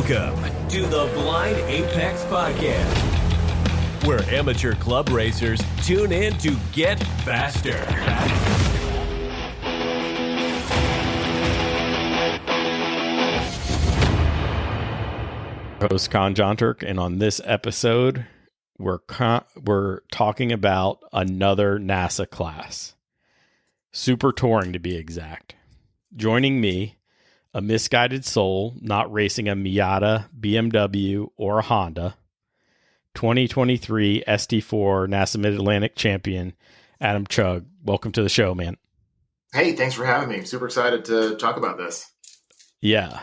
Welcome to the Blind Apex Podcast, where amateur club racers tune in to get faster. Host Con John Turk, and on this episode, we're talking about another NASA class, Super Touring to be exact. Joining me, a misguided soul not racing a Miata, BMW, or a Honda, 2023 ST4 NASA Mid-Atlantic champion, Adam Chugg. Welcome to the show, man. Hey, thanks for having me. I'm super excited to talk about this. Yeah.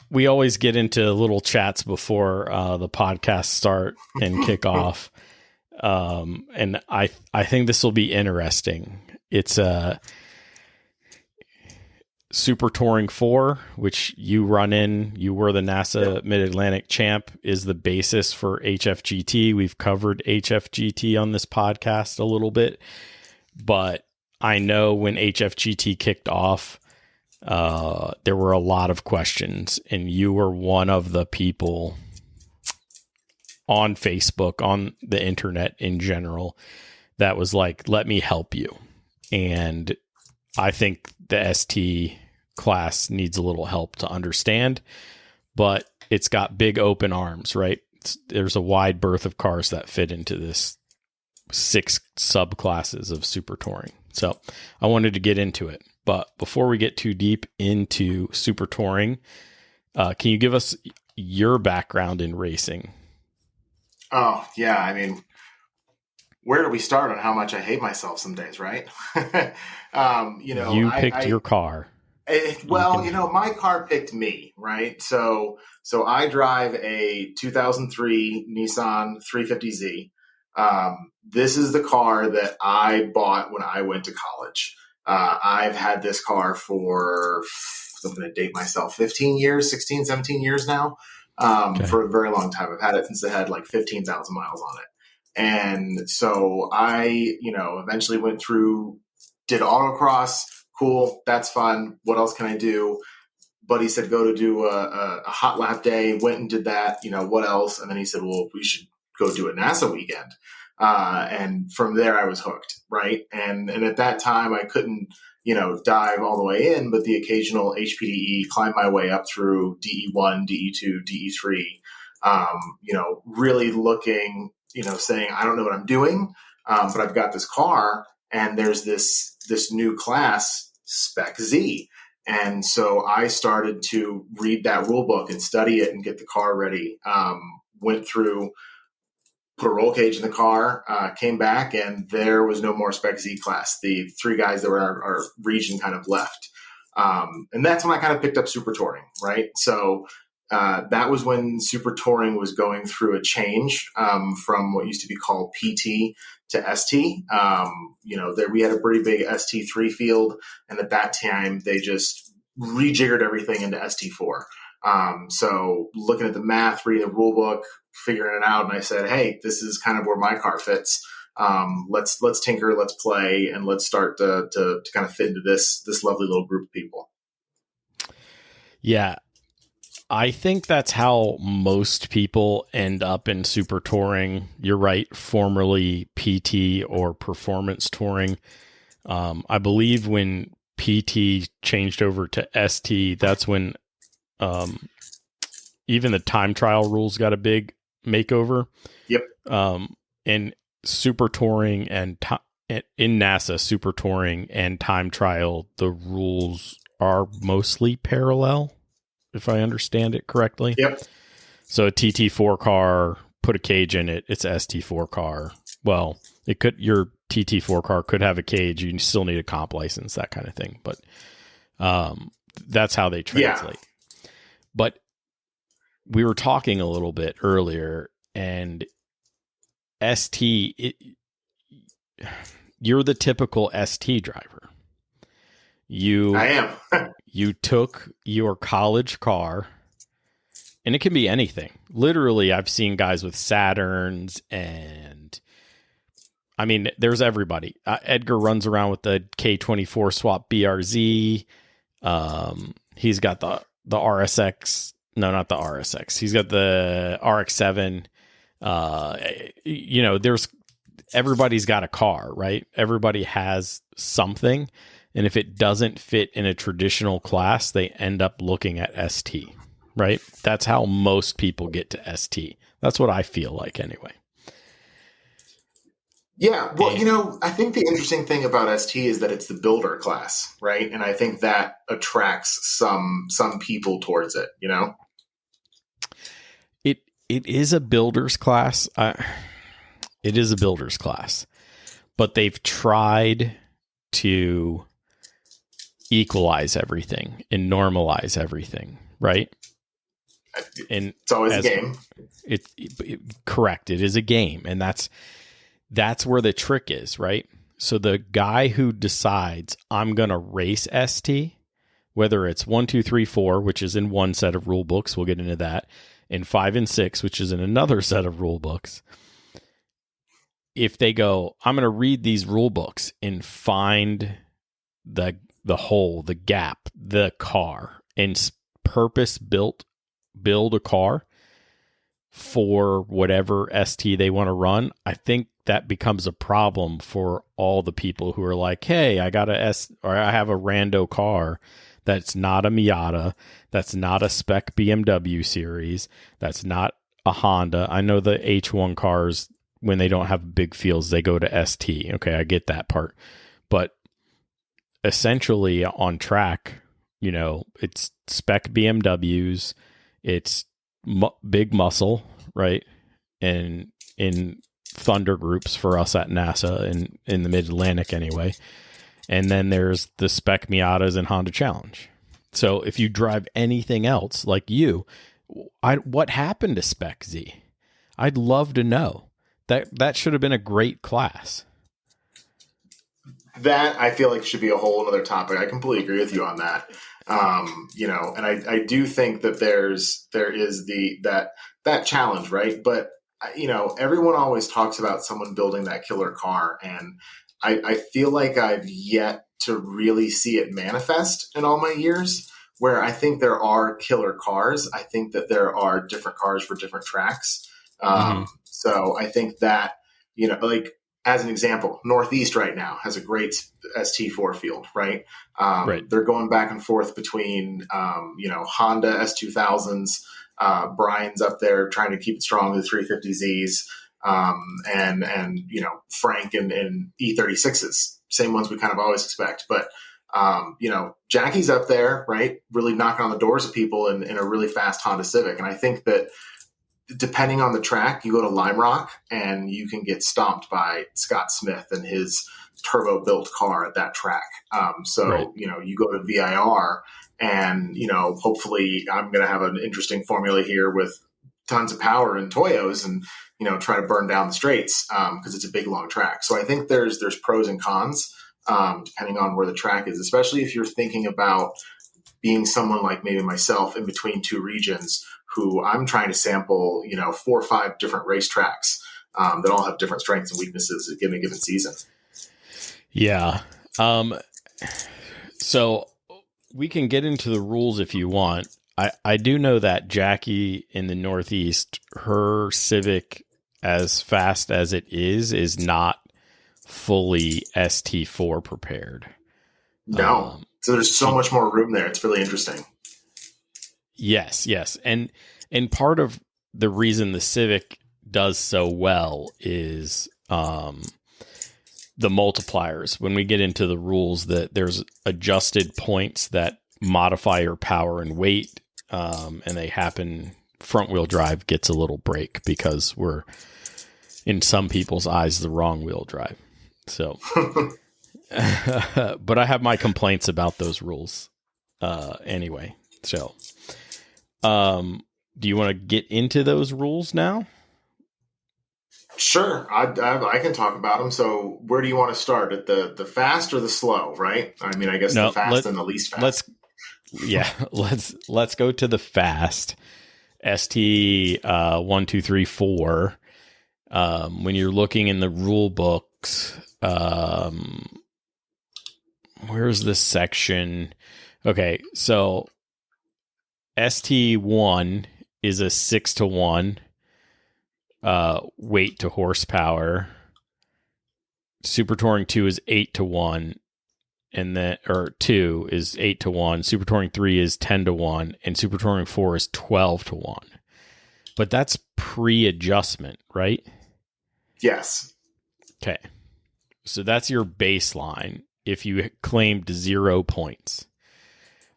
We always get into little chats before the podcast start and kick off. And I think this will be interesting. It's a Super Touring 4, which you run in. You were the NASA Mid-Atlantic champ, is the basis for HFGT. We've covered HFGT on this podcast a little bit, but I know when HFGT kicked off, there were a lot of questions, and you were one of the people on Facebook, on the internet in general, that was like, let me help you. And I think the ST class needs a little help to understand, but it's got big open arms, right? There's a wide berth of cars that fit into this 6 subclasses of Super Touring. So I wanted to get into it. But before we get too deep into Super Touring, can you give us your background in racing? Oh, yeah. I mean, where do we start on how much I hate myself some days, right? You picked your car. My car picked me, right? So I drive a 2003 Nissan 350Z. This is the car that I bought when I went to college. I've had this car for, I'm going to date myself, 15 years, 16, 17 years now, for a very long time. I've had it since it had like 15,000 miles on it. And so I, eventually went through, did autocross. Cool. That's fun. What else can I do? Buddy said, go to do a hot lap day. Went and did that. What else? And then he said, well, we should go do a NASA weekend. And from there I was hooked. Right. And at that time I couldn't, dive all the way in, but the occasional HPDE, climb my way up through DE1, DE2, DE3, really looking, saying, I don't know what I'm doing. But I've got this car and there's this new class, Spec Z. And so I started to read that rule book and study it and get the car ready. Went through, put a roll cage in the car, came back, and there was no more Spec Z class. The 3 guys that were in our region kind of left. And that's when I kind of picked up Super Touring, right? So that was when Super Touring was going through a change from what used to be called PT to ST. We had a pretty big ST3 field, and at that time they just rejiggered everything into ST4. So looking at the math, reading the rule book, figuring it out, and I said, hey, this is kind of where my car fits. Let's tinker, let's play, and let's start to kind of fit into this lovely little group of people. Yeah. I think that's how most people end up in Super Touring. You're right, formerly PT or performance touring. I believe when PT changed over to ST, that's when even the time trial rules got a big makeover. Yep. And Super Touring and in NASA, Super Touring and time trial, the rules are mostly parallel, if I understand it correctly. Yep. So a TT4 car, put a cage in it, it's a ST4 car. Well, your TT4 car could have a cage. You still need a comp license, that kind of thing. But that's how they translate. Yeah. But we were talking a little bit earlier, and ST, you're the typical ST driver. I am. You took your college car, and it can be anything. Literally, I've seen guys with Saturns, and I mean, there's everybody. Edgar runs around with the K24 swap BRZ. He's got the RSX No, not the RSX. He's got the RX-7. Everybody's got a car, right? Everybody has something. And if it doesn't fit in a traditional class, they end up looking at ST, right? That's how most people get to ST. That's what I feel like anyway. Yeah, well, I think the interesting thing about ST is that it's the builder class, right? And I think that attracts some people towards it, It is a builder's class. It is a builder's class, but they've tried to equalize everything and normalize everything, right? And it's always a game. Correct. It is a game, and that's where the trick is, right? So the guy who decides I'm going to race ST, whether it's 1, 2, 3, 4, which is in one set of rule books, we'll get into that, and 5 and 6, which is in another set of rule books. If they go, I'm going to read these rule books and find the hole, the gap, the car, and build a car for whatever ST they want to run, I think that becomes a problem for all the people who are like, hey, I have a rando car that's not a Miata, that's not a spec BMW series, that's not a Honda. I know the H1 cars, when they don't have big fields, they go to ST. Okay, I get that part. But essentially on track, it's spec BMWs, it's big muscle, right? And in Thunder groups for us at NASA and in the Mid-Atlantic anyway. And then there's the spec Miatas and Honda Challenge. So if you drive anything else like what happened to Spec Z? I'd love to know. That should have been a great class. That I feel like should be a whole other topic. I completely agree with you on that. And I do think that there is that challenge, right? But everyone always talks about someone building that killer car, and I feel like I've yet to really see it manifest in all my years. Where I think there are killer cars, I think that there are different cars for different tracks. So I think that like as an example, Northeast right now has a great ST4 field, right? Right. They're going back and forth between, Honda S2000s. Brian's up there trying to keep it strong with the 350Zs, and Frank and E36s, same ones we kind of always expect. But, Jackie's up there, right? Really knocking on the doors of people in a really fast Honda Civic. And I think that, depending on the track, you go to Lime Rock and you can get stomped by Scott Smith and his turbo built car at that track. Right. You go to VIR and, hopefully I'm going to have an interesting formula here with tons of power and Toyos and, try to burn down the straights because it's a big, long track. So I think there's pros and cons depending on where the track is, especially if you're thinking about being someone like maybe myself in between two regions who I'm trying to sample, 4 or 5 different racetracks that all have different strengths and weaknesses in a given season. Yeah. So we can get into the rules if you want. I do know that Jackie in the Northeast, her Civic, as fast as it is not fully ST4 prepared. No. So there's so much more room there. It's really interesting. Yes. And part of the reason the Civic does so well is the multipliers. When we get into the rules, that there's adjusted points that modify your power and weight, and they happen. Front wheel drive gets a little break because we're, in some people's eyes, the wrong wheel drive. So, but I have my complaints about those rules anyway. So, do you want to get into those rules now? Sure. I can talk about them. So where do you want to start? At the fast or the slow, right? I mean, I guess the fast and the least fast. Let's go to the fast. ST 1, 2, 3, 4. When you're looking in the rule books, where's this section? Okay, so ST1 is a 6-to-1 weight to horsepower. Super Touring 2 is 8-to-1, and then 2 is 8-to-1. Super Touring 3 is 10-to-1, and Super Touring 4 is 12-to-1. But that's pre-adjustment, right? Yes. Okay. So that's your baseline if you claimed 0 points.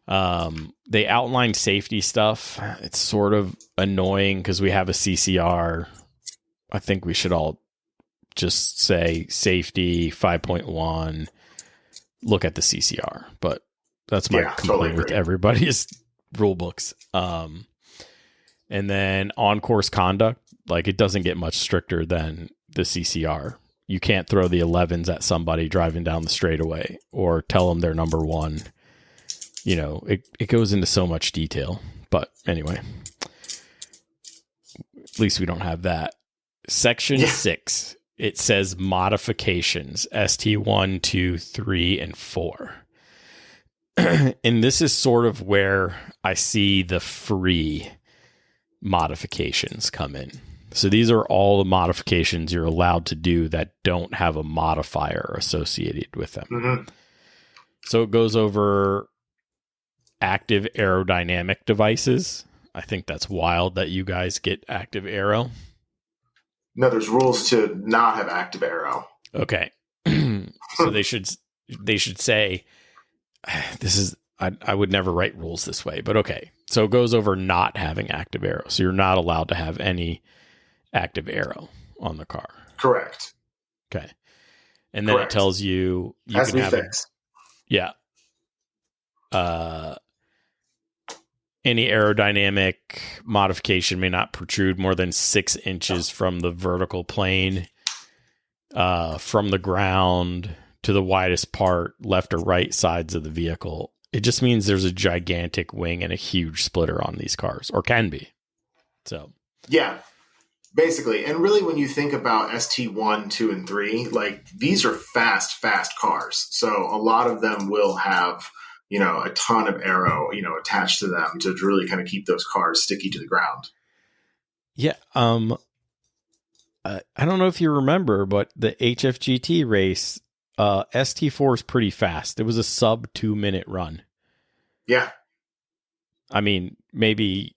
They outline safety stuff. It's sort of annoying because we have a CCR. I think we should all just say safety 5.1, look at the CCR, but that's my complaint totally with everybody's rule books. And then on course conduct, like it doesn't get much stricter than the CCR. You can't throw the 11s at somebody driving down the straightaway or tell them they're number one. You know, it goes into so much detail, but anyway, at least we don't have that. Section 6. It says modifications, ST1, 2, 3, and 4. And this is sort of where I see the free modifications come in. So these are all the modifications you're allowed to do that don't have a modifier associated with them. Mm-hmm. So it goes over active aerodynamic devices. I think that's wild that you guys get active aero. No, there's rules to not have active aero. Okay. So they should say this is I would never write rules this way, but okay. So it goes over not having active aero. So you're not allowed to have any active aero on the car. Correct. Okay. And then it tells you Has can to be have fixed. Any aerodynamic modification may not protrude more than 6 inches from the vertical plane, from the ground to the widest part, left or right sides of the vehicle. It just means there's a gigantic wing and a huge splitter on these cars, or can be. So, yeah, basically. And really, when you think about ST1, 2, and 3, like these are fast cars. So a lot of them will have, you know, a ton of aero, you know, attached to them to really kind of keep those cars sticky to the ground. Yeah. I don't know if you remember, but the HFGT race, ST4 is pretty fast. It was a sub 2-minute run. Yeah. I mean, maybe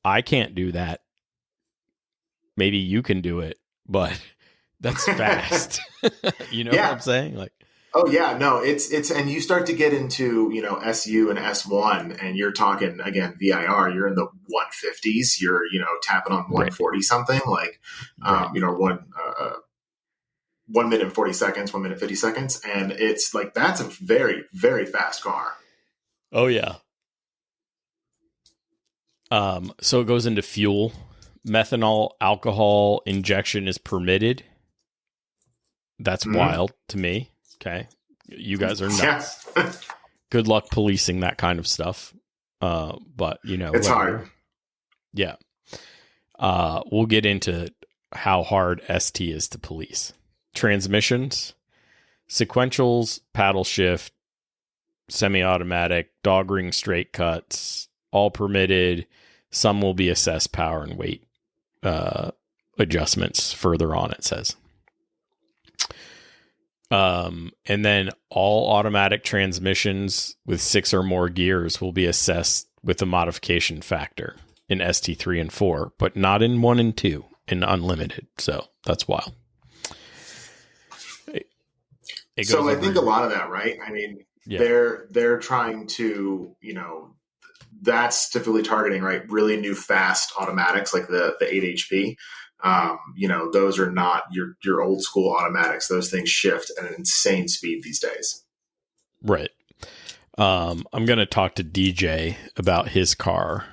I can't do that. Maybe you can do it, but that's fast. You know what I'm saying? Like, oh yeah, no, it's, and you start to get into, you know, SU and S1 and you're talking again, VIR, you're in the 150s, you're, you know, tapping on 140 something like, you know, 1 minute and 40 seconds, 1 minute, 50 seconds. And it's like, that's a very, very fast car. Oh yeah. So it goes into fuel. Methanol alcohol injection is permitted. That's wild to me. Okay. You guys are nuts. Yeah. Good luck policing that kind of stuff. But you know, it's hard. Yeah. We'll get into how hard ST is to police. Transmissions, sequentials, paddle shift, semi-automatic, dog ring straight cuts, all permitted. Some will be assessed power and weight adjustments further on, it says. And then all automatic transmissions with 6 or more gears will be assessed with the modification factor in ST3 and 4, but not in 1 and 2 in unlimited. So that's wild. So I think a lot of that, right? I mean, they're trying to, you know, that's typically targeting, right, really new fast automatics like the 8 HP. You know, those are not your old school automatics. Those things shift at an insane speed these days. Right. I'm going to talk to DJ about his car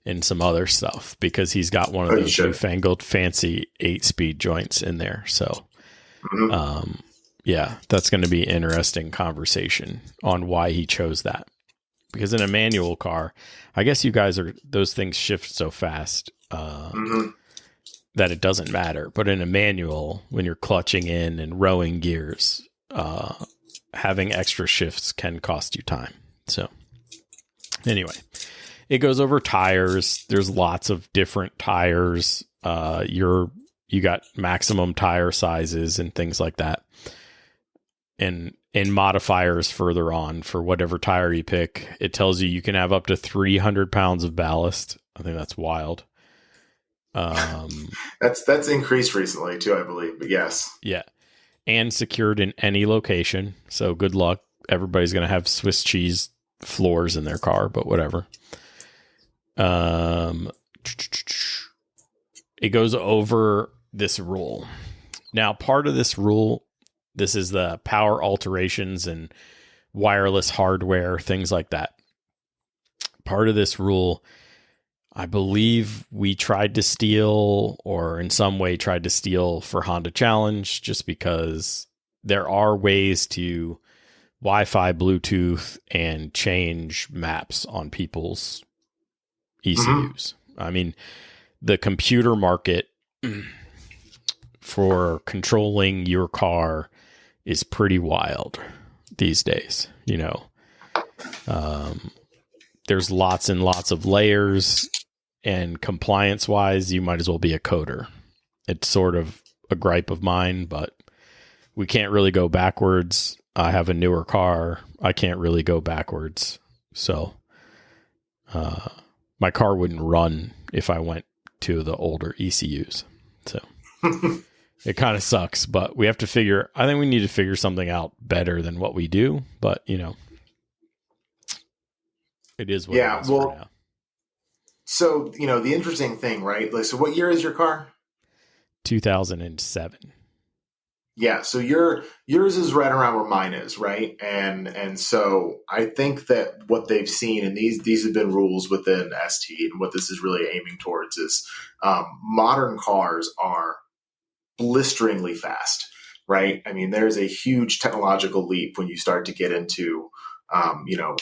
and some other stuff because he's got one of those newfangled fancy 8-speed joints in there. So, yeah, that's going to be an interesting conversation on why he chose that. Because in a manual car, I guess you guys those things shift so fast that it doesn't matter. But in a manual, when you're clutching in and rowing gears, having extra shifts can cost you time. So anyway, It goes over tires. There's lots of different tires. You got maximum tire sizes and things like that. And modifiers further on for whatever tire you pick. It tells you can have up to 300 pounds of ballast. I think that's wild. That's increased recently too, I believe, but yes. Yeah. And secured in any location. So good luck. Everybody's going to have Swiss cheese floors in their car, but whatever. It goes over this rule. Now, part of this rule, this is the power alterations and wireless hardware, things like that. Part of this rule, I believe we tried to steal, or in some way tried to steal for Honda Challenge, just because there are ways to Wi-Fi, Bluetooth, and change maps on people's ECUs. Mm-hmm. I mean, the computer market for controlling your car is pretty wild these days. You know, there's lots and lots of layers, and compliance wise, you might as well be a coder. It's sort of a gripe of mine, but we can't really go backwards. I have a newer car. I can't really go backwards. So, my car wouldn't run if I went to the older ECUs. So it kind of sucks, but I think we need to figure something out better than what we do, but you know, it is what it is for now. So, you know, the interesting thing, right? Like, so what year is your car? 2007. Yeah. So yours is right around where mine is. Right. And so I think that what they've seen, and these have been rules within ST, and what this is really aiming towards is, modern cars are blisteringly fast, right? I mean, there's a huge technological leap when you start to get into, you know,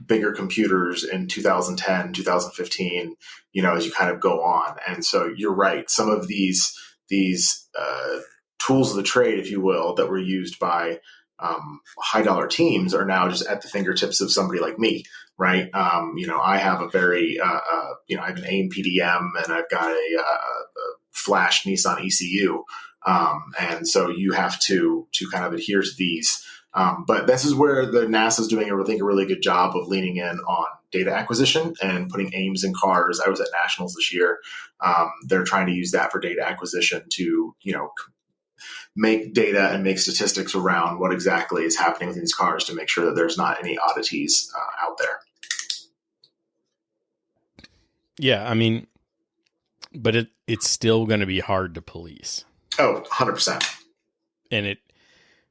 bigger computers in 2010, 2015, you know, as you kind of go on. And so you're right. Some of these tools of the trade, if you will, that were used by high dollar teams are now just at the fingertips of somebody like me, right? You know, I have a very, you know, I have an AIM PDM, and I've got a flash Nissan ECU. And so you have to kind of adhere to these. But this is where the NASA's doing, I think, a really good job of leaning in on data acquisition and putting aims in cars. I was at Nationals this year. They're trying to use that for data acquisition to, you know, make data and make statistics around what exactly is happening with these cars to make sure that there's not any oddities out there. Yeah, I mean, but it's still going to be hard to police. Oh, 100%. And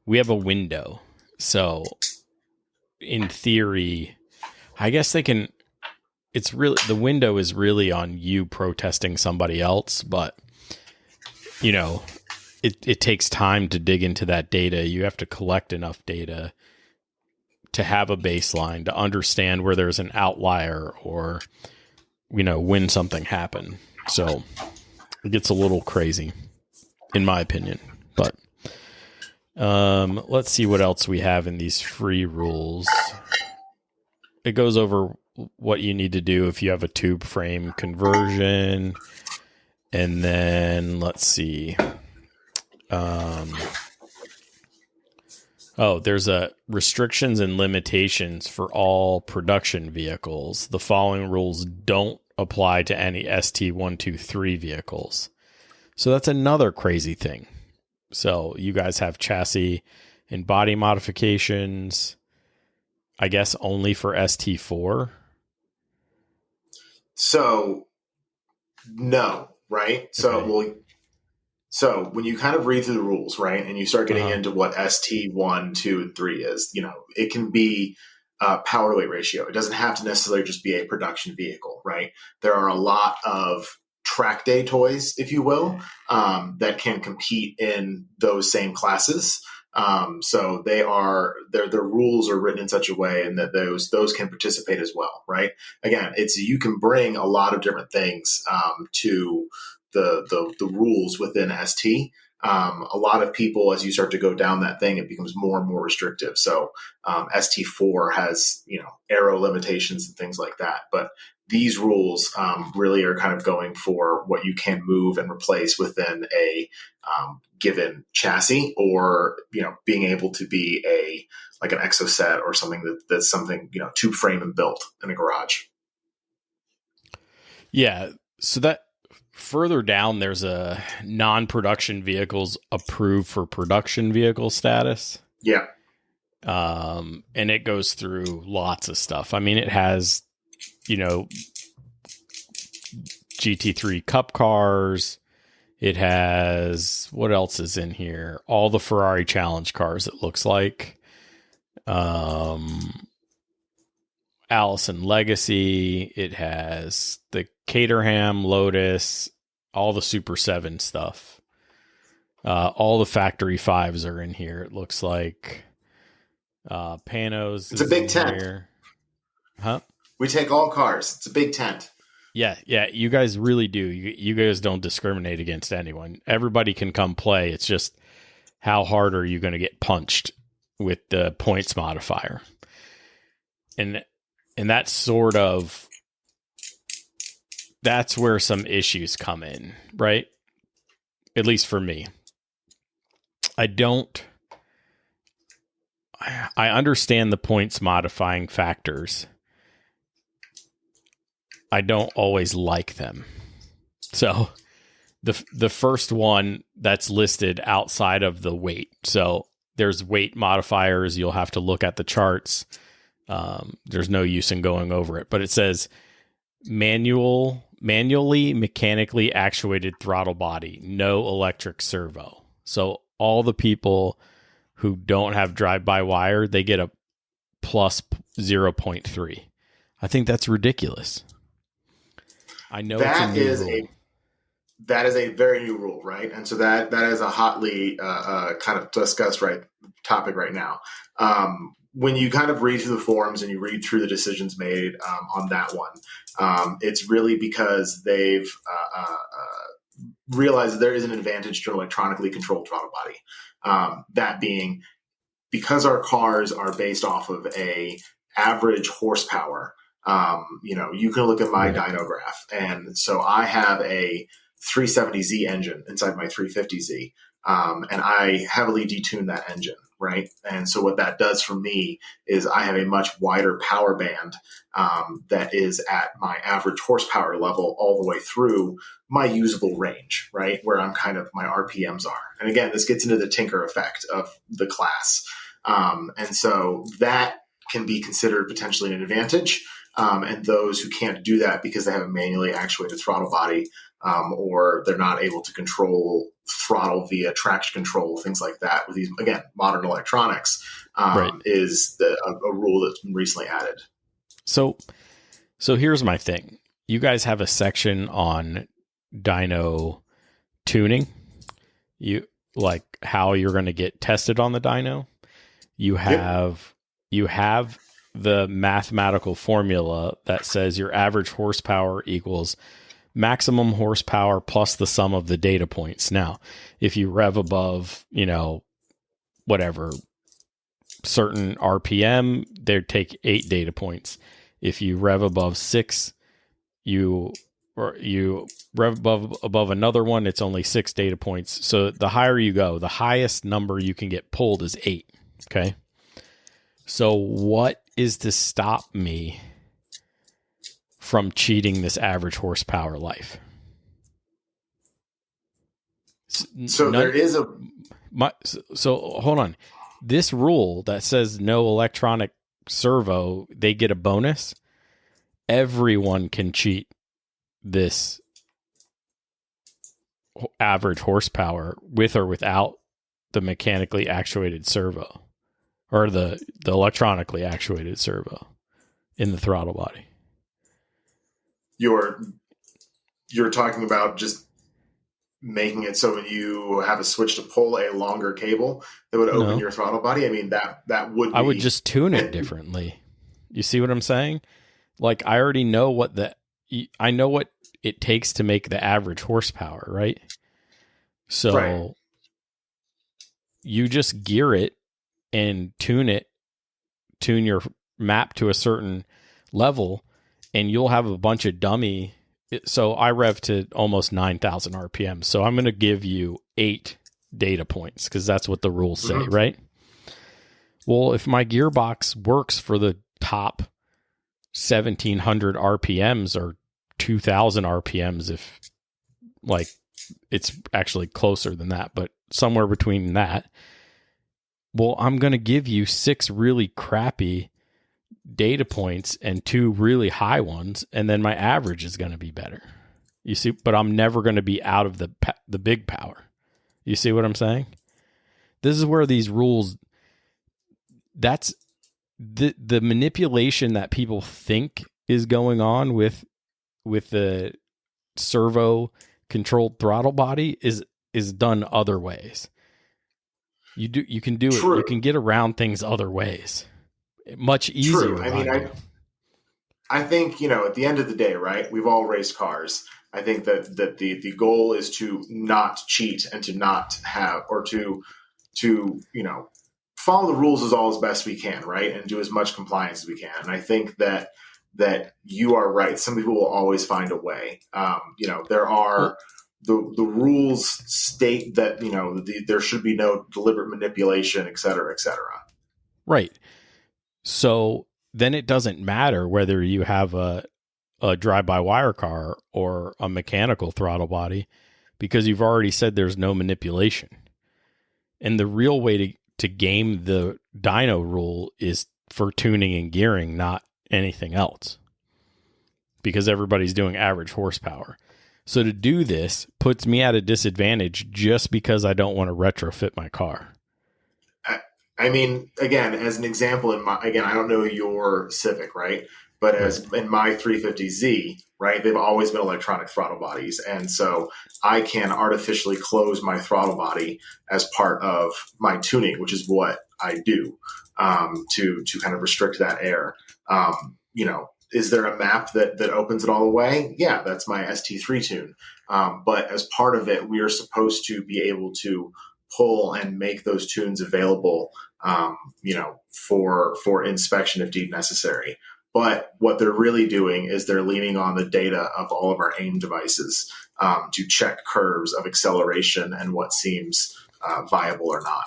we have a window. So in theory, I guess they can, the window is really on you protesting somebody else, but you know, it takes time to dig into that data. You have to collect enough data to have a baseline, to understand where there's an outlier, or, you know, when something happened. So it gets a little crazy, in my opinion. But let's see what else we have in these free rules. It goes over what you need to do if you have a tube frame conversion. And then let's see. There's restrictions and limitations for all production vehicles. The following rules don't apply to any ST123 vehicles. So that's another crazy thing. So you guys have chassis and body modifications, I guess only for ST4. So no, right? Okay. So when you kind of read through the rules, right, and you start getting into what ST1, 2, and 3 is, you know, it can be power to weight ratio. It doesn't have to necessarily just be a production vehicle, right? There are a lot of track day toys, if you will, that can compete in those same classes. So their rules are written in such a way, and that those can participate as well, right? Again, you can bring a lot of different things to the rules within ST. A lot of people, as you start to go down that thing, it becomes more and more restrictive. So ST4 has, you know, aero limitations and things like that. But these rules really are kind of going for what you can move and replace within a given chassis, or being able to be like an exoset or something that's something tube frame and built in a garage. Yeah. So that further down, there's a non-production vehicles approved for production vehicle status. Yeah. And it goes through lots of stuff. I mean, it has, GT3 Cup cars. It has, what else is in here? All the Ferrari Challenge cars, it looks like. Allison Legacy. It has the Caterham, Lotus, all the Super 7 stuff. All the Factory 5s are in here, it looks like. Panos. It's a big tent. Here. Huh? We take all cars. It's a big tent. Yeah. You guys really do. You guys don't discriminate against anyone. Everybody can come play. It's just how hard are you going to get punched with the points modifier? And that's where some issues come in, right? At least for me. I understand the points modifying factors. I don't always like them. So the first one that's listed outside of the weight. So there's weight modifiers. You'll have to look at the charts. There's no use in going over it, but it says manually mechanically actuated throttle body, no electric servo. So all the people who don't have drive-by-wire, they get a plus 0.3. I think that's ridiculous. I know that is a very new rule, right? And so that is a hotly kind of discussed topic right now. When you kind of read through the forums and you read through the decisions made on that one, it's really because they've realized that there is an advantage to an electronically controlled throttle body. That being, because our cars are based off of a average horsepower, you can look at my dyno graph. And so I have a 370Z engine inside my 350Z. And I heavily detune that engine, right? And so what that does for me is I have a much wider power band that is at my average horsepower level all the way through my usable range, right? Where I'm kind of, my RPMs are. And again, this gets into the tinker effect of the class. And so that can be considered potentially an advantage. And those who can't do that because they have a manually actuated throttle body, or they're not able to control throttle via traction control, things like that with these, again, modern electronics, is a rule that's been recently added. So here's my thing. You guys have a section on dyno tuning. You like how you're going to get tested on the dyno. You have the mathematical formula that says your average horsepower equals maximum horsepower plus the sum of the data points. Now, if you rev above, whatever certain RPM, they'd take 8 data points. If you rev above 6, you rev above another one, it's only 6 data points. So the higher you go, the highest number you can get pulled is 8. Okay. So what is to stop me from cheating this average horsepower life? So there is so hold on. This rule that says no electronic servo, they get a bonus. Everyone can cheat this average horsepower with or without the mechanically actuated servo, or the electronically actuated servo in the throttle body. You're talking about just making it so when you have a switch to pull a longer cable that would open your throttle body. I mean, that would be... I would just tune it differently. You see what I'm saying? Like, I already know I know what it takes to make the average horsepower, right? So you just gear it and tune your map to a certain level, and you'll have a bunch of dummy. So I rev to almost 9,000 RPM. So I'm going to give you 8 data points because that's what the rules say, right? Well, if my gearbox works for the top 1,700 RPMs or 2,000 RPMs, if like it's actually closer than that, but somewhere between that, well, I'm going to give you 6 really crappy data points and 2 really high ones, and then my average is going to be better. You see, but I'm never going to be out of the big power. You see what I'm saying? This is where these rules, that's the manipulation that people think is going on with the servo controlled throttle body is done other ways. You can do it. You can get around things other ways. Much easier. True. I mean, I think, at the end of the day, right, we've all raced cars. I think that the goal is to not cheat and to not have, or to follow the rules as best we can, right, and do as much compliance as we can. And I think that you are right. Some people will always find a way. There are the rules state that there should be no deliberate manipulation, et cetera, et cetera. Right. So then it doesn't matter whether you have a drive-by-wire car or a mechanical throttle body, because you've already said there's no manipulation. And the real way to game the dyno rule is for tuning and gearing, not anything else, because everybody's doing average horsepower. So to do this puts me at a disadvantage just because I don't want to retrofit my car. I mean, again, as an example, I don't know your Civic, right? But as in my 350Z, right, they've always been electronic throttle bodies. And so I can artificially close my throttle body as part of my tuning, which is what I do to kind of restrict that air. Is there a map that opens it all the way? Yeah, that's my ST3 tune. But as part of it, we are supposed to be able to pull and make those tunes available, for inspection if deemed necessary. But what they're really doing is they're leaning on the data of all of our AIM devices to check curves of acceleration and what seems viable or not.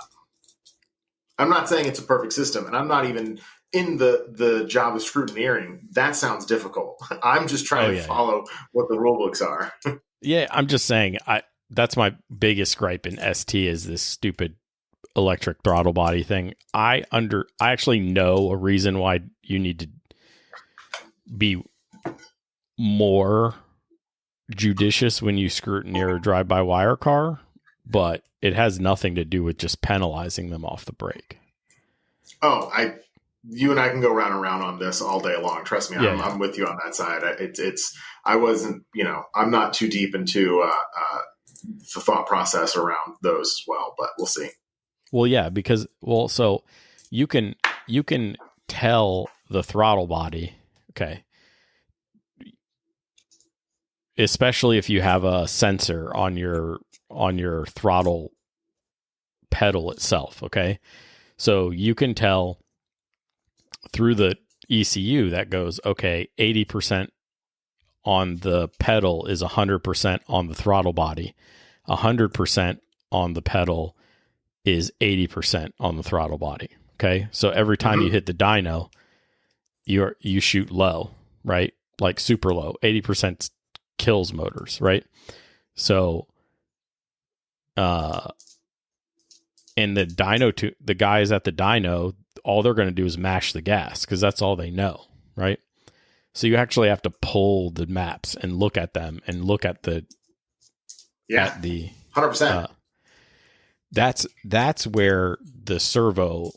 I'm not saying it's a perfect system, and I'm not even in the job of scrutineering. That sounds difficult. I'm just trying to follow what the rule books are. Yeah, I'm just saying that's my biggest gripe in ST is this stupid electric throttle body thing. I actually know a reason why you need to be more judicious when you scrutineer a drive-by-wire car, but it has nothing to do with just penalizing them off the brake. Oh, you and I can go round and round on this all day long. Trust me, I'm with you on that side. I wasn't, I'm not too deep into the thought process around those as well, but we'll see. Well, yeah, because so you can tell the throttle body, okay, especially if you have a sensor on your throttle pedal itself, okay? So you can tell through the ECU that goes, okay, 80% on the pedal is 100% on the throttle body. 100% on the pedal is 80% on the throttle body. Okay. So every time you hit the dyno, you shoot low, right? Like super low. 80% kills motors, right? So, and the the guys at the dyno, all they're going to do is mash the gas because that's all they know, right? So you actually have to pull the maps and look at them and look at the 100%. That's where the servo,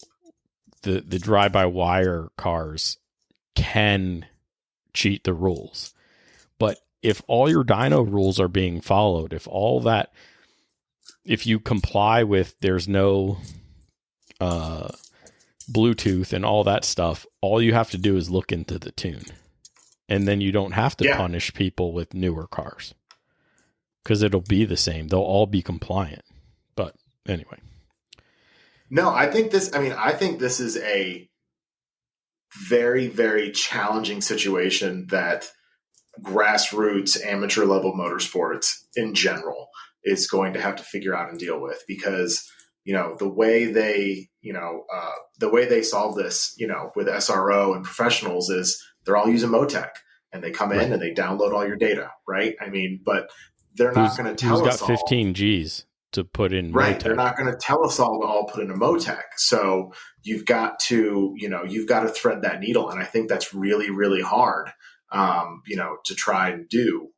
the drive-by-wire cars can cheat the rules. But if all your dyno rules are being followed, if you comply with there's no Bluetooth and all that stuff, all you have to do is look into the tune. And then you don't have to punish people with newer cars because it'll be the same. They'll all be compliant. But anyway. No, I think this is very, very challenging situation that grassroots amateur level motorsports in general is going to have to figure out and deal with, because the way they solve this with SRO and professionals is they're all using Motec, and they come in and they download all your data, right? I mean, but they're not going to tell us all. Who's got 15 Gs to put in right? Motec? They're not going to tell us all to all put in a Motec. So you've got to thread that needle, and I think that's really, really hard, to try and do.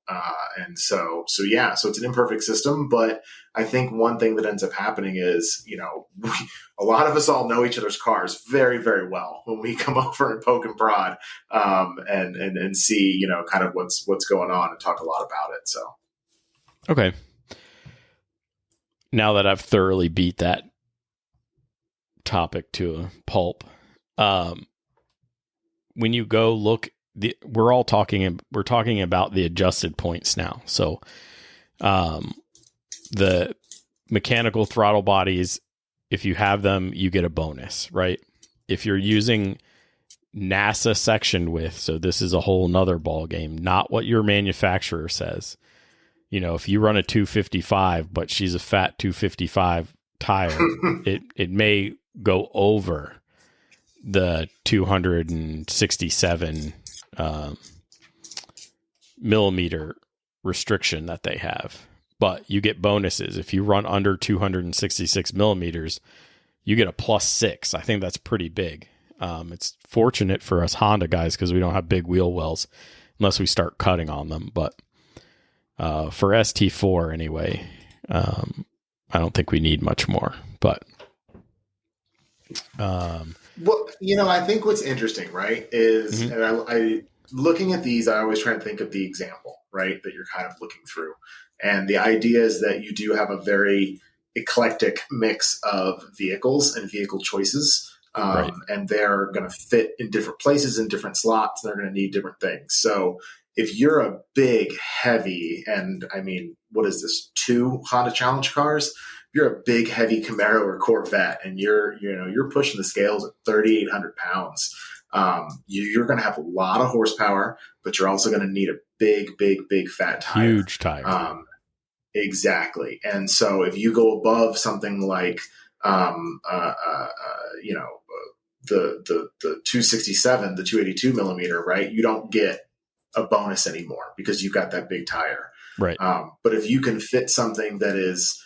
And so it's an imperfect system, but I think one thing that ends up happening is, a lot of us all know each other's cars very, very well when we come over and poke and prod, and see, kind of what's going on and talk a lot about it. So. Okay. Now that I've thoroughly beat that topic to a pulp, when you go look, we're talking about the adjusted points now. So, the mechanical throttle bodies, if you have them, you get a bonus, right? If you're using NASA section width, so this is a whole nother ball game, not what your manufacturer says. If you run a 255, but she's a fat 255 tire, it may go over the 267 millimeter restriction that they have. But you get bonuses. If you run under 266 millimeters, you get a +6. I think that's pretty big. It's fortunate for us Honda guys because we don't have big wheel wells unless we start cutting on them. But for ST4 anyway, I don't think we need much more. But well, I think what's interesting, right, is, and I looking at these, I always try and think of the example, right, that you're kind of looking through. And the idea is that you do have a very eclectic mix of vehicles and vehicle choices. Right. And they're going to fit in different places in different slots. They're going to need different things. So if you're a big, heavy, and I mean, what is this, 2 Honda Challenge cars? If you're a big, heavy Camaro or Corvette, and you're pushing the scales at 3,800 pounds, you're going to have a lot of horsepower, but you're also going to need a big, big, big fat tire. Huge tire. Exactly. And so if you go above something like, the 267, the 282 millimeter, right, you don't get a bonus anymore because you've got that big tire. Right. But if you can fit something that is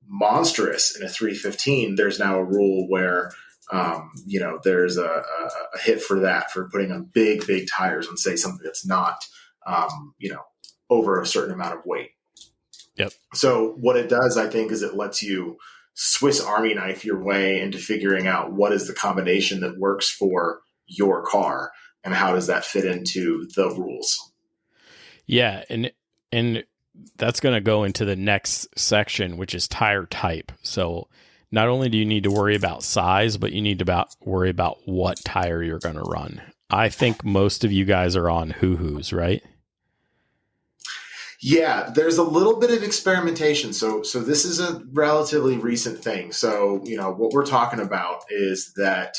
monstrous in a 315, there's now a rule where, there's a hit for that, for putting on big, big tires on, say, something that's not, over a certain amount of weight. Yep. So what it does, I think, is it lets you Swiss Army knife your way into figuring out what is the combination that works for your car and how does that fit into the rules. Yeah, and that's going to go into the next section, which is tire type. So not only do you need to worry about size, but you need to worry about what tire you're going to run. I think most of you guys are on hoo-hoos, right? Yeah, there's a little bit of experimentation. So this is a relatively recent thing. So, what we're talking about is that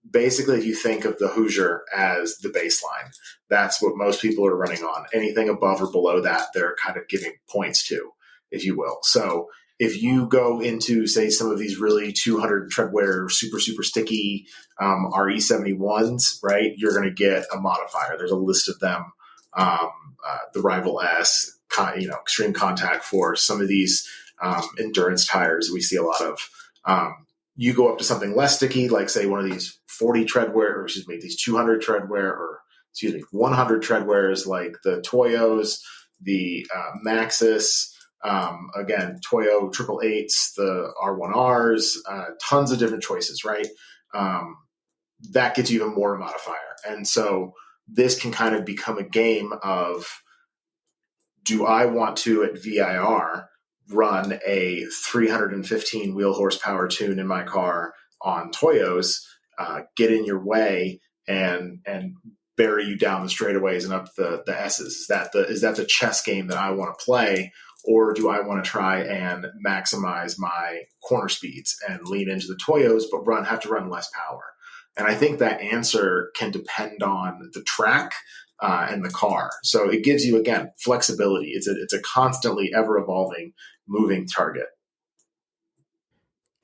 basically if you think of the Hoosier as the baseline, that's what most people are running on. Anything above or below that, they're kind of giving points to, if you will. So if you go into, say, some of these really 200 treadwear, super, super sticky RE71s, right, you're going to get a modifier. There's a list of them. The Rival S, Extreme Contact Force, some of these endurance tires we see a lot of. You go up to something less sticky, like, say, one of these 40 treadwear, or these 200 treadwear, or 100 treadwears, like the Toyos, the Maxxis, again, Toyo 888s, the R1Rs, tons of different choices, right? That gets you even more modifier. And so this can kind of become a game of, do I want to, at VIR, run a 315 wheel horsepower tune in my car on Toyos, get in your way and bury you down the straightaways and up the S's? Is that the chess game that I want to play? Or do I want to try and maximize my corner speeds and lean into the Toyos, but have to run less power? And I think that answer can depend on the track and the car. So it gives you, again, flexibility. It's a constantly ever evolving, moving target.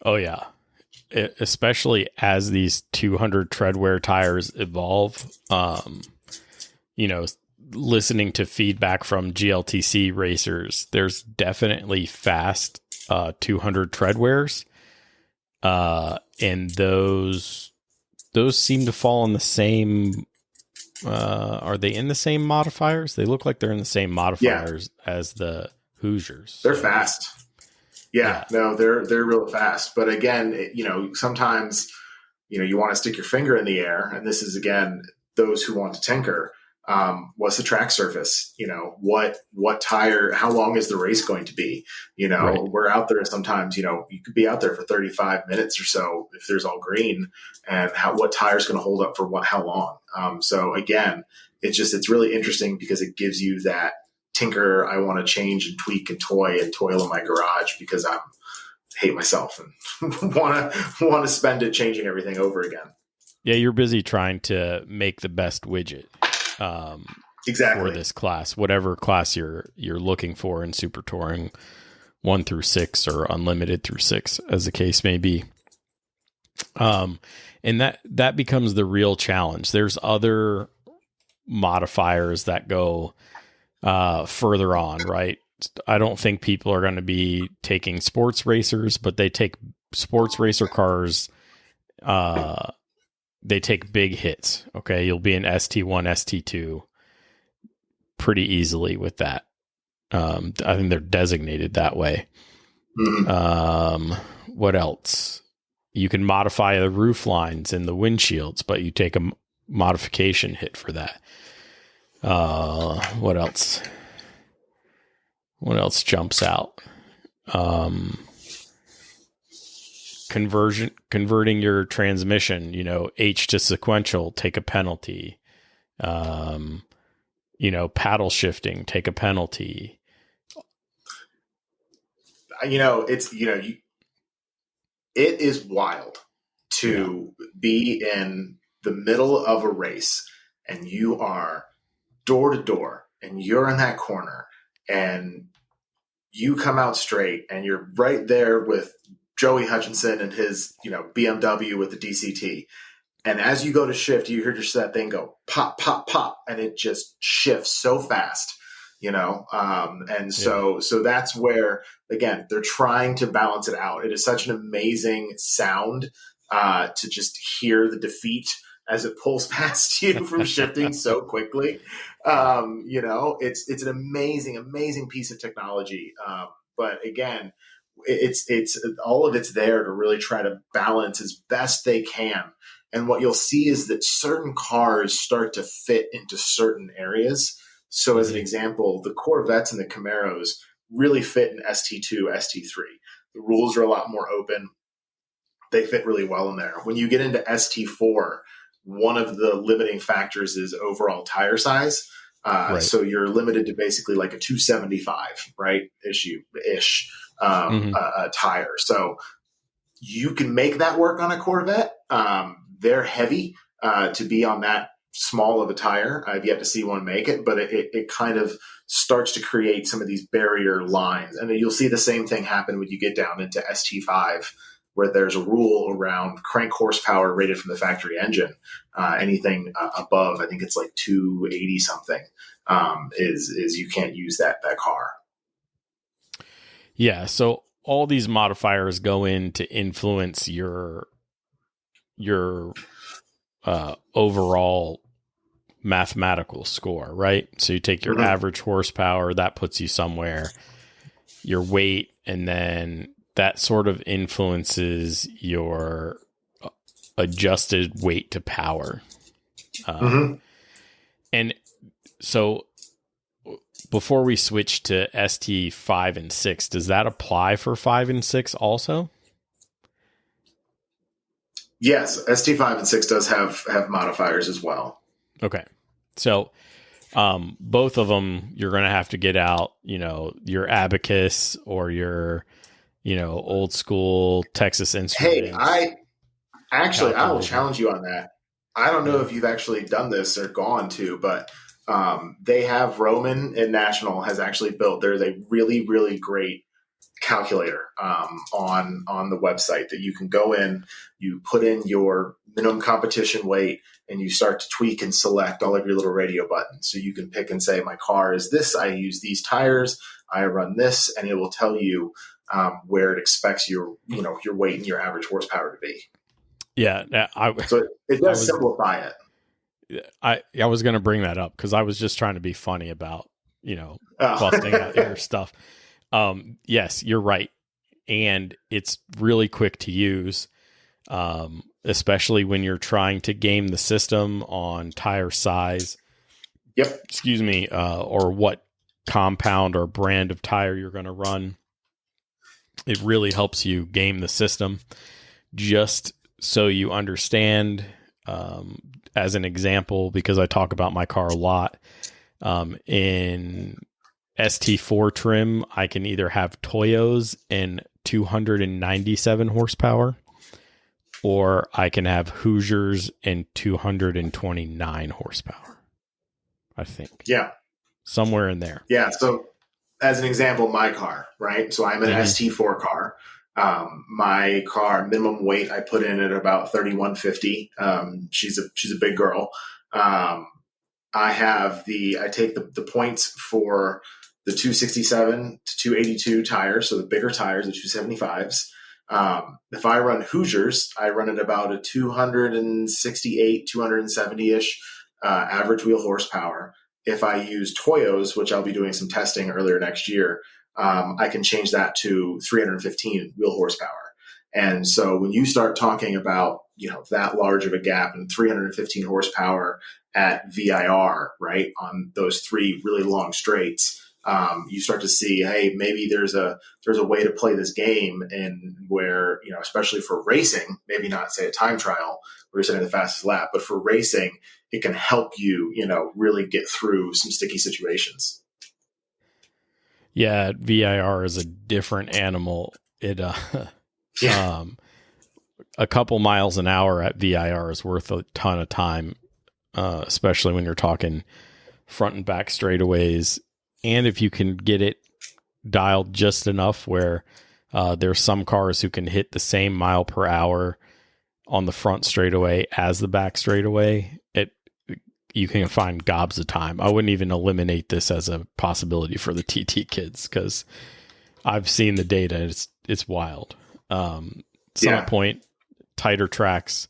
Oh yeah. Especially as these 200 treadwear tires evolve, listening to feedback from GLTC racers, there's definitely fast 200 treadwears, and those seem to fall in the same. Are they in the same modifiers? They look like they're in the same modifiers as the Hoosiers. They're fast. Yeah, no, they're real fast. But again, sometimes, you want to stick your finger in the air. And this is, again, those who want to tinker. What's the track surface? What tire, how long is the race going to be? Right. We're out there sometimes, you could be out there for 35 minutes or so if there's all green, and what tire is going to hold up for how long. So again, it's really interesting because it gives you that tinker. I want to change and tweak and toil in my garage because I hate myself and want to spend it changing everything over again. Yeah, you're busy trying to make the best widget. Exactly. For this class, whatever class you're looking for in Super Touring 1 through 6 or Unlimited through 6, as the case may be. And that becomes the real challenge. There's other modifiers that go further on, right? I don't think people are going to be taking sports racers, but they take sports racer cars. They take big hits. Okay. You'll be an ST1, ST2 pretty easily with that. I think they're designated that way. Mm-hmm. What else? You can modify the roof lines and the windshields, but you take a modification hit for that. What else? What else jumps out? Converting your transmission, H to sequential, take a penalty. Paddle shifting, take a penalty. It is wild to be in the middle of a race and you are door to door and you're in that corner and you come out straight and you're right there with Joey Hutchinson and his, BMW with the DCT. And as you go to shift, you hear just that thing go pop, pop, pop, and it just shifts so fast, So that's where, again, they're trying to balance it out. It is such an amazing sound to just hear the defeat as it pulls past you from shifting so quickly. It's an amazing, amazing piece of technology. But again, it's all of it's there to really try to balance as best they can. And what you'll see is that certain cars start to fit into certain areas. So as an example, the Corvettes and the Camaros really fit in ST2, ST3. The rules are a lot more open. They fit really well in there. When you get into ST4, one of the limiting factors is overall tire size. Right. So you're limited to basically like a 275, right? Ish tire. So you can make that work on a Corvette. They're heavy to be on that small of a tire. I've yet to see one make it, but it kind of starts to create some of these barrier lines. And then you'll see the same thing happen when you get down into ST5, where there's a rule around crank horsepower rated from the factory engine. Anything above, I think it's like 280 something, is you can't use that car. Yeah. So all these modifiers go in to influence your overall mathematical score, right? So you take your average horsepower, that puts you somewhere, your weight, and then that sort of influences your adjusted weight to power. And so before we switch to ST5 and 6, does that apply for 5 and 6 also? Yes, ST5 and 6 does have modifiers as well. Okay. So both of them, you're going to have to get out, your Abacus or your, old school Texas Instruments. Hey, Actually, I will calculator. challenge you on that. I don't know if you've actually done this or gone to, but they have Roman and National has actually built. There's a really, really great calculator on the website that you can go in, you put in your minimum competition weight, and you start to tweak and select all of your little radio buttons. So you can pick and say, my car is this, I use these tires, I run this, and it will tell you where it expects your weight and your average horsepower to be. Yeah. So it does simplify it. I was going to bring that up because I was just trying to be funny about, busting out your stuff. Yes, you're right. And it's really quick to use, especially when you're trying to game the system on tire size. Yep. Excuse me. Or what compound or brand of tire you're going to run. It really helps you game the system. Just so you understand, as an example, because I talk about my car a lot, in ST4 trim, I can either have Toyos in 297 horsepower, or I can have Hoosiers in 229 horsepower. I think. Yeah. Somewhere in there. Yeah. So as an example, my car, right? So I'm an ST4 car. My car minimum weight I put in at about 3150. She's a big girl. I take the points for the 267 to 282 tires, so the bigger tires, the 275s. If I run Hoosiers, I run at about a 268, 270-ish average wheel horsepower. If I use Toyos, which I'll be doing some testing earlier next year, I can change that to 315 wheel horsepower. And so when you start talking about, that large of a gap and 315 horsepower at VIR, right, on those three really long straights, you start to see, hey, maybe there's a way to play this game, and where, especially for racing, maybe not say a time trial where you're setting the fastest lap, but for racing, it can help you, really get through some sticky situations. Yeah, VIR is a different animal. It a couple miles an hour at VIR is worth a ton of time, especially when you're talking front and back straightaways. And if you can get it dialed just enough where there's some cars who can hit the same mile per hour on the front straightaway as the back straightaway, you can find gobs of time. I wouldn't even eliminate this as a possibility for the TT kids because I've seen the data. It's wild. Summit Point, tighter tracks,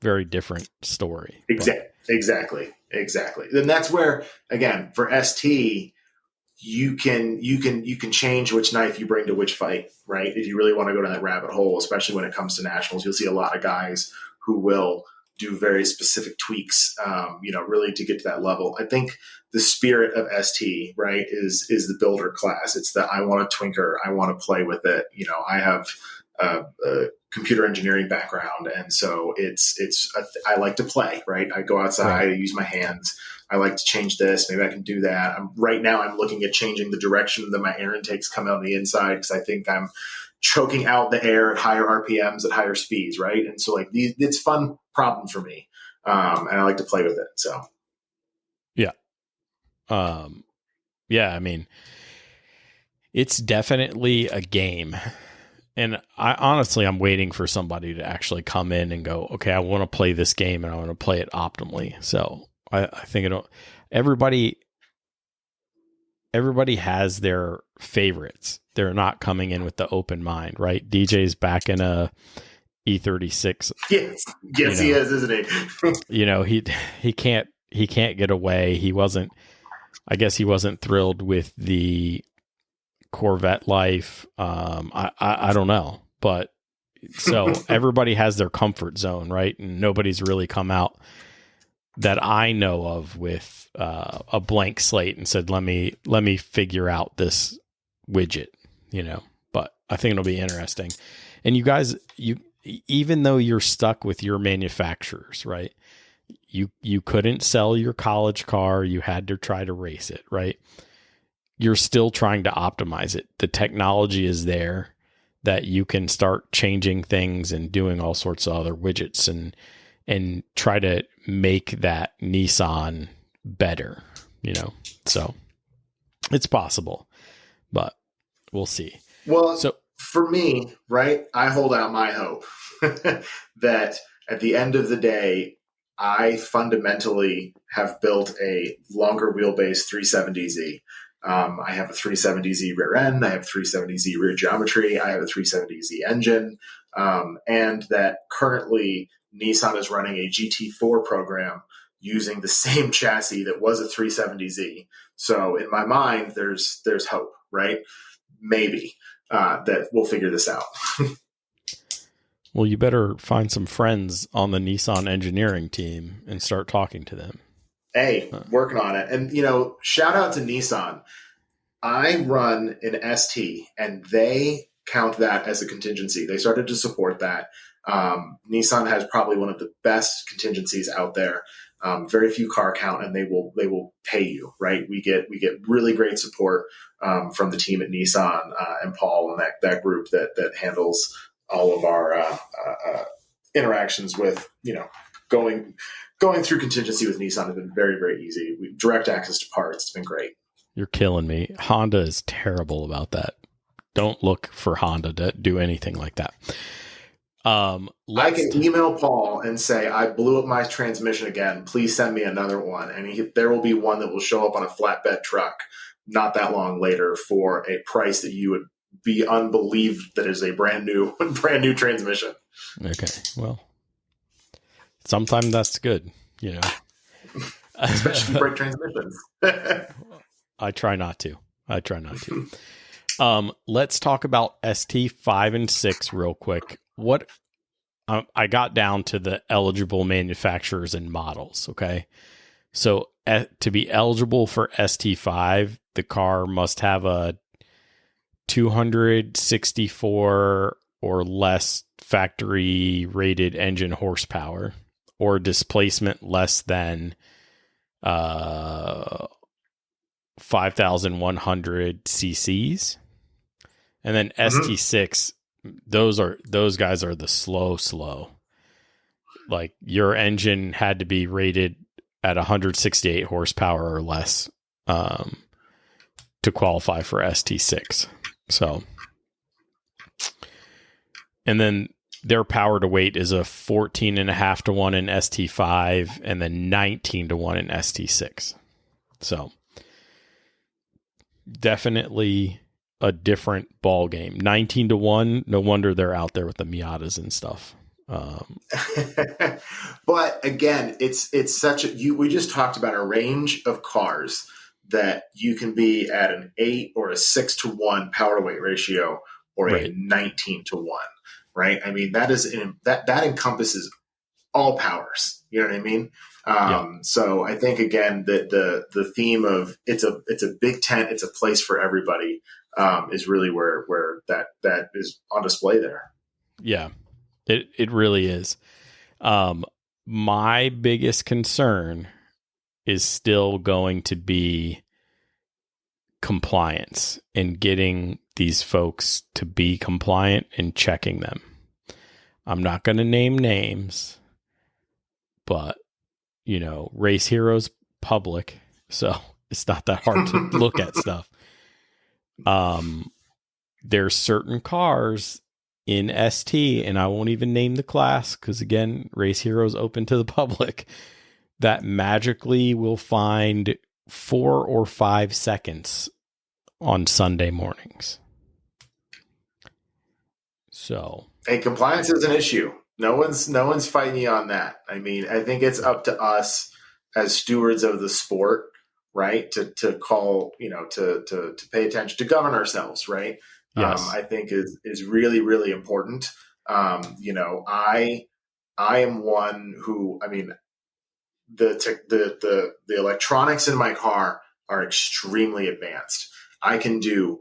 very different story. Exactly. And that's where, again, for ST, you can change which knife you bring to which fight, right? If you really want to go down that rabbit hole, especially when it comes to nationals, you'll see a lot of guys who will do very specific tweaks, really to get to that level. I think the spirit of ST, right, is the builder class. It's the, I want to twinker, I want to play with it. I have a computer engineering background, and so I like to play, right? I go outside, I use my hands. I like to change this. Maybe I can do that. Right now I'm looking at changing the direction that my air intakes come out on the inside, because I think I'm choking out the air at higher RPMs at higher speeds, right? And so it's fun problem for me, and I like to play with it. So I mean, it's definitely a game. And I'm waiting for somebody to actually come in and go, okay, I want to play this game and I want to play it optimally. So I think everybody has their favorites. They're not coming in with the open mind, right? DJ's back in a E36. Yes, he is, isn't he? he can't get away. I guess he wasn't thrilled with the Corvette life. I don't know, but so everybody has their comfort zone, right? And nobody's really come out that I know of with a blank slate and said, let me figure out this widget, but I think it'll be interesting. And you guys, even though you're stuck with your manufacturers, right? You couldn't sell your college car. You had to try to race it, right? You're still trying to optimize it. The technology is there. that you can start changing things and doing all sorts of other widgets and try to make that Nissan better, so it's possible, but we'll see. Well, so for me, right, I hold out my hope that at the end of the day, I fundamentally have built a longer wheelbase 370Z. I have a 370Z rear end. I have 370Z rear geometry. I have a 370Z engine. And that currently Nissan is running a GT4 program using the same chassis that was a 370Z. So in my mind, there's hope, right? Maybe that we'll figure this out. Well, you better find some friends on the Nissan engineering team and start talking to them. Hey, working on it. And, shout out to Nissan. I run an ST, and they count that as a contingency. They started to support that. Nissan has probably one of the best contingencies out there. Very few car count, and they will pay you, right? We get really great support from the team at Nissan and Paul and that group that handles all of our interactions with, going through contingency with Nissan has been very, very easy. We direct access to parts. It's been great. You're killing me. Honda is terrible about that. Don't look for Honda to do anything like that. I can email Paul and say, I blew up my transmission again. Please send me another one. And there will be one that will show up on a flatbed truck not that long later for a price that you would be unbelieved that is a brand new transmission. Okay. Well, sometimes that's good, Especially brake transmissions. I try not to. Let's talk at ST5 and 6 real quick. What I got down to the eligible manufacturers and models. Okay. So to be eligible for ST5, the car must have a 264 or less factory rated engine horsepower or displacement less than 5,100 cc's. And then ST6, those guys are the slow. Like your engine had to be rated at 168 horsepower or less to qualify for ST6. So, and then their power to weight is a 14.5 to 1 in ST5 and then 19 to 1 in ST6. So definitely a different ball game. 19 to 1. No wonder they're out there with the Miatas and stuff. But again, it's such we just talked about a range of cars that you can be at an 8 or a 6 to 1 power to weight ratio or a 19 to 1, right? I mean, that encompasses all powers. You know what I mean? So I think again that the theme of it's a big tent, it's a place for everybody, is really where that is on display there. Yeah, it really is. My biggest concern is still going to be compliance and getting these folks to be compliant and checking them. I'm not going to name names, but Race Heroes public, so it's not that hard to look at stuff. There's certain cars in ST, and I won't even name the class because again, Race Heroes open to the public, that magically will find 4 or 5 seconds on Sunday mornings. So, hey, compliance is an issue. No one's fighting you on that. I mean, I think it's up to us as stewards of the sport, right? To call, to pay attention, to govern ourselves, right? yes. I think is really, really important. I am one who, I mean, the electronics in my car are extremely advanced. I can do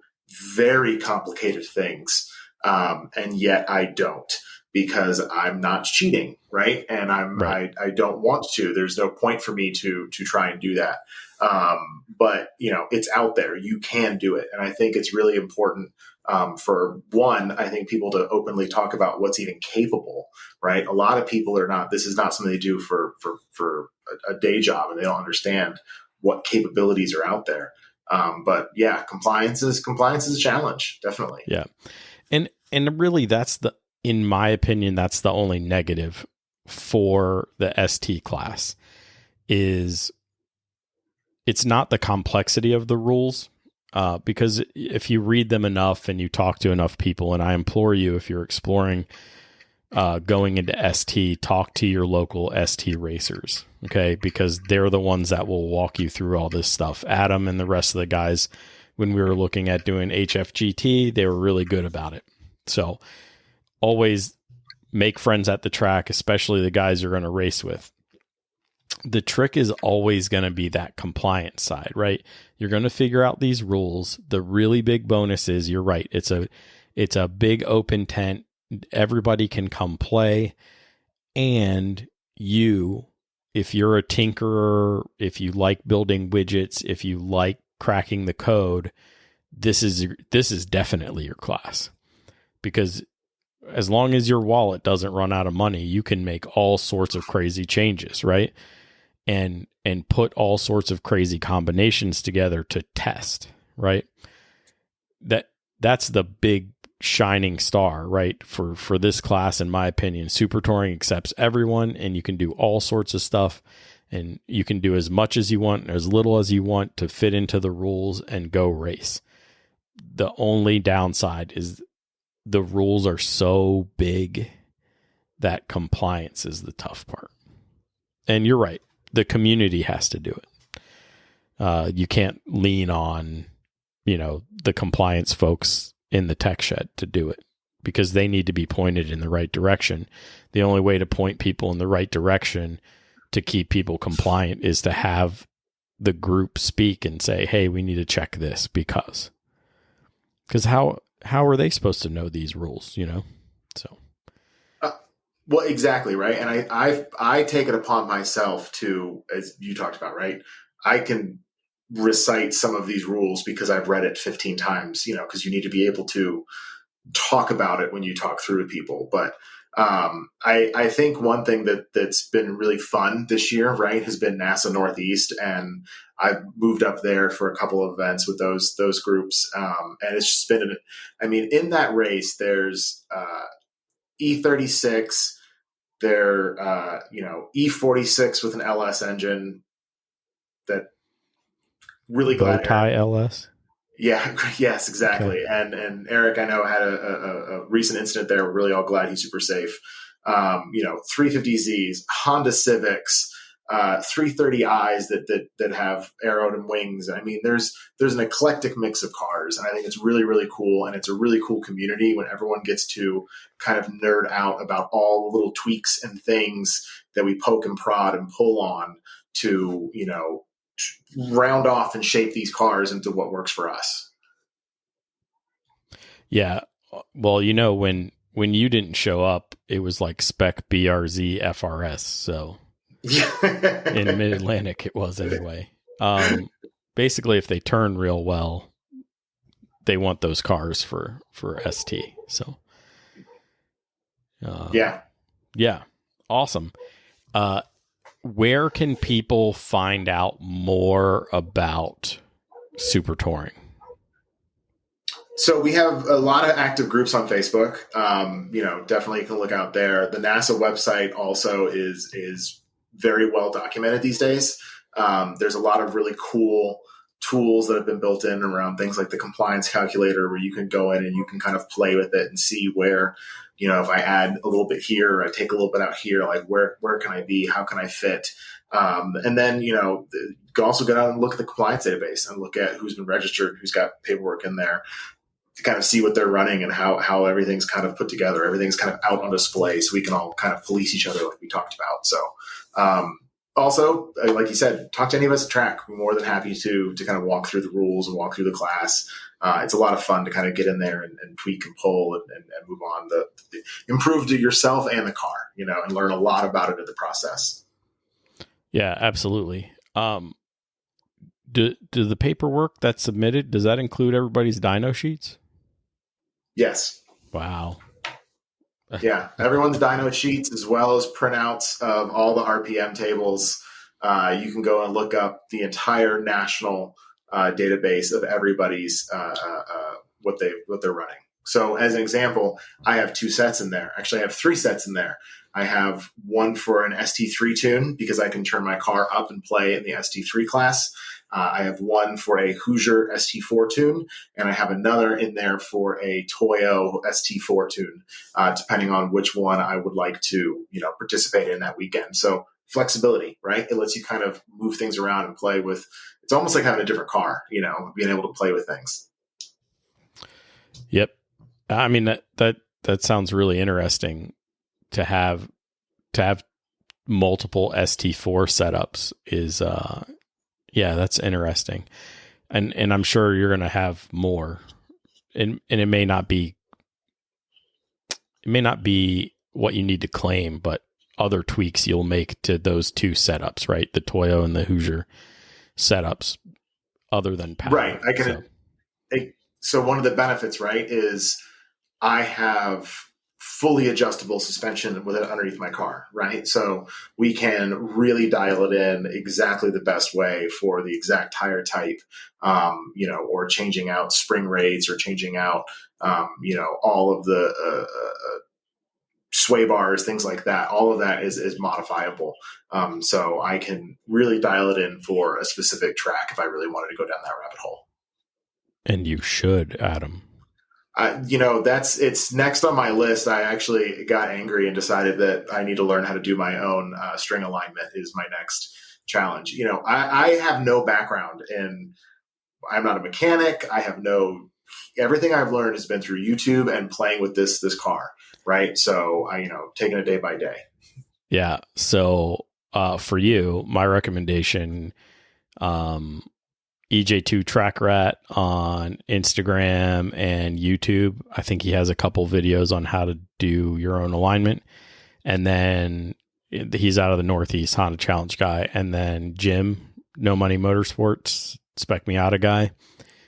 very complicated things, and yet I don't, because I'm not cheating, right? And I don't want to. There's no point for me to try and do that. But it's out there. You can do it, and I think it's really important For one, I think people to openly talk about what's even capable, right? A lot of people are not, this is not something they do for a day job, and they don't understand what capabilities are out there. But yeah, compliance is a challenge, definitely. Yeah. And really in my opinion, that's the only negative for the ST class is it's not the complexity of the rules. Because if you read them enough and you talk to enough people, and I implore you, if you're exploring going into ST, talk to your local ST racers, okay? Because they're the ones that will walk you through all this stuff. Adam and the rest of the guys, when we were looking at doing HFGT, they were really good about it. So always make friends at the track, especially the guys you're going to race with. The trick is always going to be that compliance side, right? You're going to figure out these rules. The really big bonus is, you're right, it's a big open tent. Everybody can come play. And if you're a tinkerer, if you like building widgets, if you like cracking the code, this is definitely your class. Because as long as your wallet doesn't run out of money, you can make all sorts of crazy changes, right? And put all sorts of crazy combinations together to test, right? That's the big shining star, right? For this class, in my opinion. Super Touring accepts everyone, and you can do all sorts of stuff, and you can do as much as you want and as little as you want to fit into the rules and go race. The only downside is the rules are so big that compliance is the tough part. And you're right. The community has to do it. You can't lean on, the compliance folks in the tech shed to do it, because they need to be pointed in the right direction. The only way to point people in the right direction to keep people compliant is to have the group speak and say, hey, we need to check this because how are they supposed to know these rules, So. Well, exactly, right. And I take it upon myself to, as you talked about, right? I can recite some of these rules because I've read it 15 times, because you need to be able to talk about it when you talk through to people. But I think one thing that's been really fun this year, right, has been NASA Northeast, and I've moved up there for a couple of events with those groups, and it's just been, in that race, there's E36. They're, E46 with an LS engine that really glad. Bowtie LS? Yeah. Yes, exactly. Okay. And Eric, I know, had a recent incident there. We're really all glad he's super safe. 350Zs, Honda Civics, 330Is that have arrowed and wings. There's an eclectic mix of cars, and I think it's really, really cool. And it's a really cool community when everyone gets to kind of nerd out about all the little tweaks and things that we poke and prod and pull on to, round off and shape these cars into what works for us. Yeah. Well, when you didn't show up, it was like spec BRZ FRS. So in Mid-Atlantic, it was anyway. Basically, if they turn real well, they want those cars for ST. So, yeah, awesome. Where can people find out more about Super Touring? So we have a lot of active groups on Facebook. Definitely can look out there. The NASA website also is very well documented these days. There's a lot of really cool tools that have been built in around things like the compliance calculator, where you can go in and you can kind of play with it and see where, if I add a little bit here, or I take a little bit out here, like where can I be? How can I fit? And then, you can also go down and look at the compliance database and look at who's been registered, who's got paperwork in there, to kind of see what they're running and how everything's kind of put together. Everything's kind of out on display, so we can all kind of police each other like we talked about. So, also, like you said, talk to any of us at track. We're more than happy to kind of walk through the rules and walk through the class. It's a lot of fun to kind of get in there and tweak and pull and move on, improve to yourself and the car, and learn a lot about it in the process. Yeah, absolutely. Do the paperwork that's submitted, does that include everybody's dyno sheets? Yes. Wow. Yeah, everyone's dyno sheets as well as printouts of all the RPM tables. You can go and look up the entire national database of everybody's what they're running. So, as an example, I have 2 sets in there. Actually, I have 3 sets in there. I have one for an ST3 tune because I can turn my car up and play in the ST3 class. I have one for a Hoosier ST4 tune, and I have another in there for a Toyo ST4 tune, depending on which one I would like to, participate in that weekend. So flexibility, right? It lets you kind of move things around and play with. It's almost like having a different car, being able to play with things. Yep. I mean, that sounds really interesting to have multiple ST4 setups is, yeah, that's interesting. And I'm sure you're going to have more, and it may not be what you need to claim, but other tweaks you'll make to those 2 setups, right? The Toyo and the Hoosier setups, other than power. Right. So one of the benefits, right, is I have fully adjustable suspension with it underneath my car, right? So we can really dial it in exactly the best way for the exact tire type, or changing out spring rates or changing out, all of the sway bars, things like that. All of that is modifiable. So I can really dial it in for a specific track if I really wanted to go down that rabbit hole. And you should, Adam. It's next on my list. I actually got angry and decided that I need to learn how to do my own string alignment is my next challenge. I have no background in, I'm not a mechanic. Everything I've learned has been through YouTube and playing with this car. Right. So taking it day by day. Yeah. So, for you, my recommendation, EJ2 Track Rat on Instagram and YouTube. I think he has a couple videos on how to do your own alignment. And then he's out of the Northeast, Honda Challenge guy. And then Jim, No Money Motorsports, Spec Miata guy.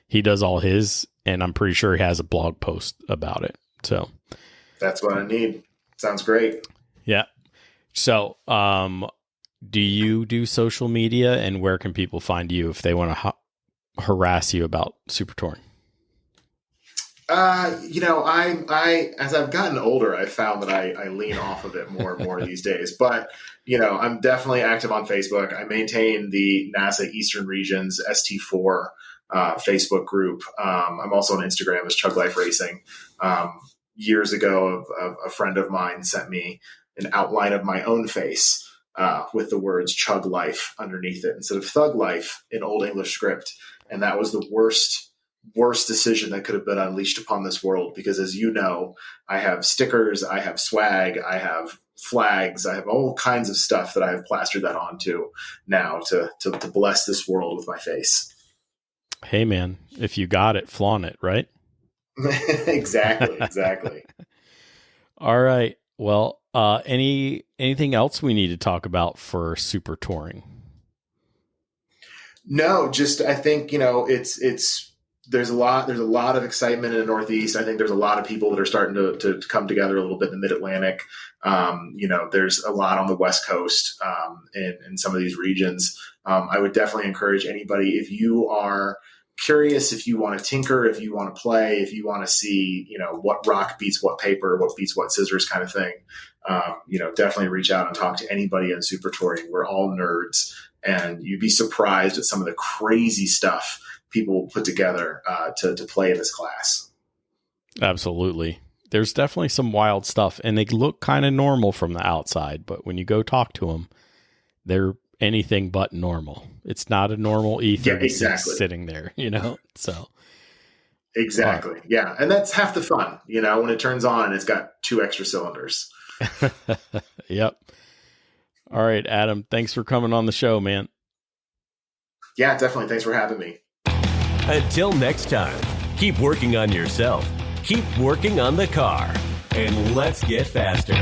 He does all his, and I'm pretty sure he has a blog post about it. So that's what I need. Sounds great. Yeah. So, do you do social media, and where can people find you if they want to harass you about super touring? I as I've gotten older, I've found that I lean off of it more and more these days. But I'm definitely active on Facebook. I maintain the NASA Eastern Regions ST4 Facebook group. I'm also on Instagram as Chugg Life Racing. Years ago, a friend of mine sent me an outline of my own face with the words Chugg Life underneath it instead of Thug Life in Old English script. And that was the worst decision that could have been unleashed upon this world. Because as you know, I have stickers, I have swag, I have flags, I have all kinds of stuff that I have plastered that onto now to bless this world with my face. Hey man, if you got it, flaunt it, right? Exactly. All right. Well, anything else we need to talk about for super touring? No, just I think there's a lot of excitement in the Northeast. I think there's a lot of people that are starting to come together a little bit in the Mid-Atlantic. There's a lot on the West Coast in some of these regions. I would definitely encourage anybody, if you are curious, if you want to tinker, if you want to play, if you want to see, what rock beats what paper, what beats what scissors kind of thing, definitely reach out and talk to anybody in super touring. We're all nerds, and you'd be surprised at some of the crazy stuff people put together to play in this class. Absolutely. There's definitely some wild stuff, and they look kind of normal from the outside, but when you go talk to them, they're anything but normal. It's not a normal E36 sitting there, so. Exactly. Yeah. And that's half the fun, when it turns on and it's got 2 extra cylinders. Yep. All right, Adam, thanks for coming on the show, man. Yeah, definitely. Thanks for having me. Until next time, keep working on yourself, keep working on the car, and let's get faster.